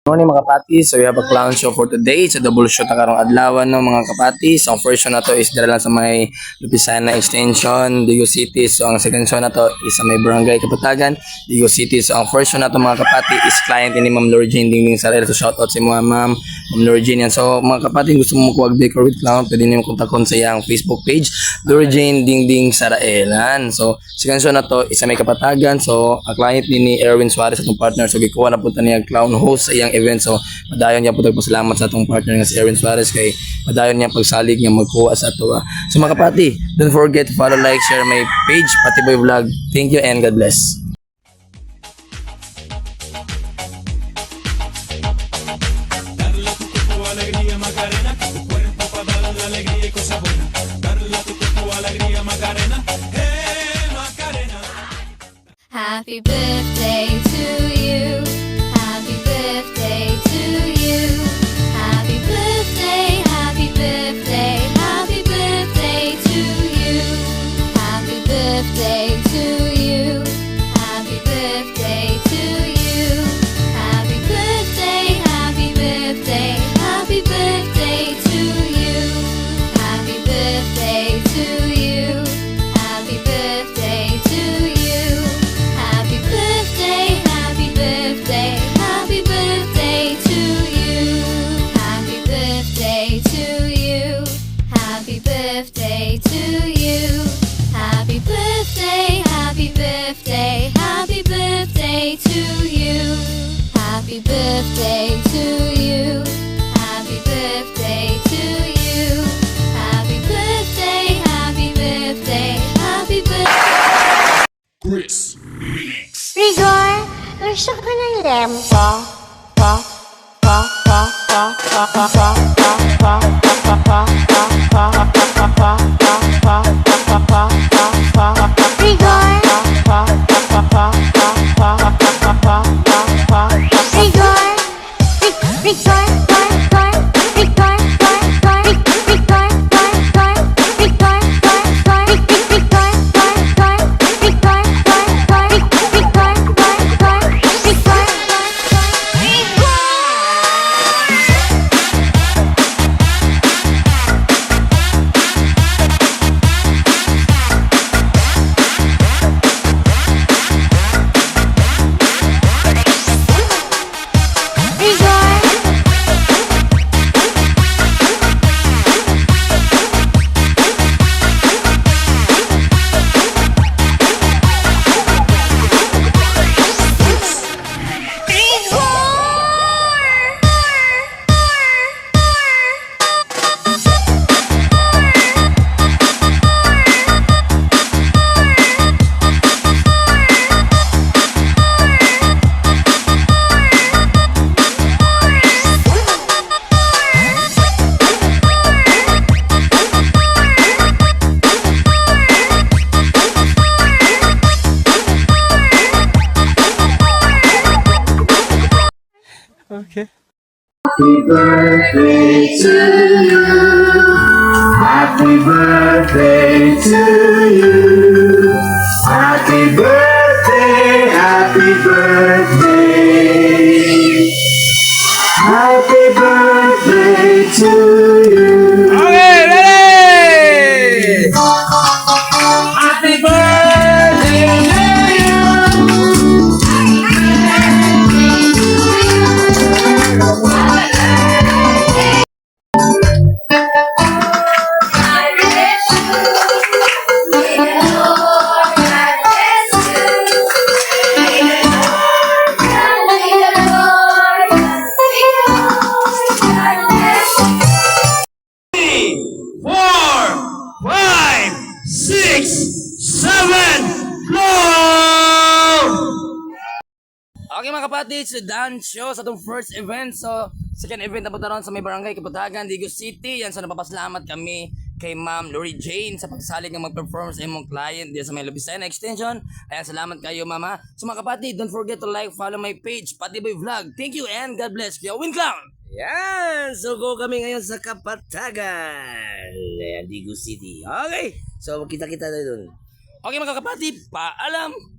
Morning mga kapati, so we have a clown show for today. It's a double shoot na karong adlawan no mga kapati. So ang first show na to is dala lang sa may Lupisana Extension, Digo City. So ang second show na to is sa may Barangay Kapatagan, Digo City. So ang first show na to mga kapati is client ni Ma'am Lord Jane Dingding Sarel. So shout out si mga Ma'am Lord Jane yan. So mga kapati, gusto mo makuwag decor with clown, pwede niyo kontakon sa iyang Facebook page, Lord Jane Dingding Saraelan. So second show na to is sa may Kapatagan. So ang client ni Erwin Suarez atong partner. So gikuha na punta niya clown host sa iyang event. So madayon niya po tagpasalamat sa atong partner nga si Erwin Suarez kay madayon niya pagsalig niya magkuha sa ato. So mga kapati, don't forget to follow, like, share my page Patiboy Vlog. Thank you and God bless. Happy birthday to you. Happy birthday to you. Happy birthday, happy birthday, happy birthday to you. Happy birthday to you. Happy birthday to you. Happy birthday, happy birthday, happy birthday to you. Happy birthday to you. Happy birthday to you. Happy birthday, happy birthday, happy birthday to you. Happy birthday to you. Happy birthday to you. Happy birthday, happy birthday, happy birthday to you. Happy birthday to you. Happy birthday to you. Happy birthday, happy birthday, happy birthday. Rigor, gusto ko ng lempo. Rigor, Okay. Happy birthday to you. Happy birthday to you. Happy birthday, happy birthday. Happy birthday to you. Okay, ready? Happy birthday to you. Okay mga kapatid, it's the dance show sa itong first event. So, second event na punta ron sa may Barangay Kapatagan, Digo City. Yan, so napapasalamat kami kay Ma'am Lori Jane sa pagsalig ng mag-perform sa imong client diyan sa may Lupisana Extension. Ayan, salamat kayo mama. So mga kapatid, don't forget to like, follow my page, Patiboy Vlog. Thank you and God bless. Kaya win clown! Yan! So go kami ngayon sa Kapatagan. Ayan, Digo City. Okay, so kita-kita tayo dun. Okay mga kapatid, paalam!